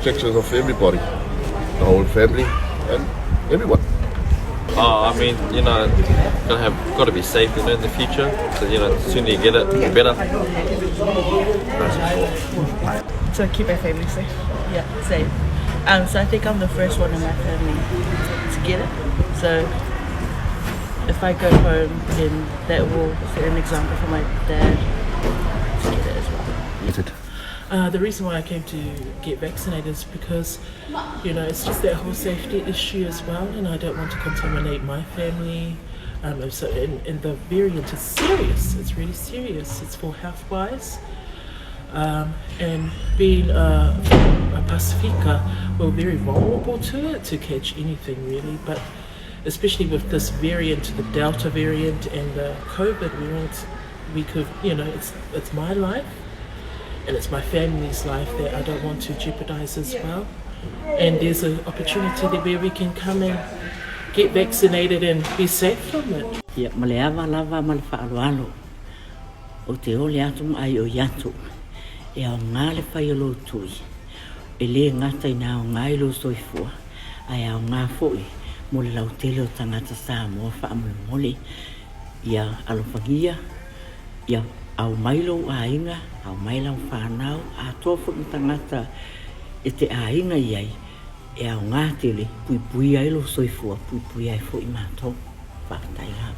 protection of everybody, the whole family and everyone. I mean, got to be safe, in the future. So, the sooner you get it, the better. So keep my family safe. Yeah, safe. So I think I'm the first one in my family to get it. So if I go home, then that will set an example for my dad to get it as well. Is it? The reason why I came to get vaccinated is because, it's just that whole safety issue as well, and I don't want to contaminate my family. And the variant is serious. It's really serious. It's for health-wise. And being a Pacifica, we're very vulnerable to it, to catch anything really. But especially with this variant, the Delta variant and the COVID, we could, it's my life. And it's my family's life that I don't want to jeopardize as well. And there's an opportunity where we can come and get vaccinated and be safe from it. Ia maleava lava ma le whaaroalo. O te ole atu ai o yatu. E au ngā le whai alo tui. E le ngata i nā o ngā ilo soifua. Ai au ngā fōi. Mo le lau tele o tangata Samoa whaamole. Ia alofangia. Ia au mailo a inga. Au maila o whanau. A tofu i tangata e te a inga iai. E au ngā tele. Pui pui ai lo soifua. Pui pui ai fōi mātou. Whakatai lava.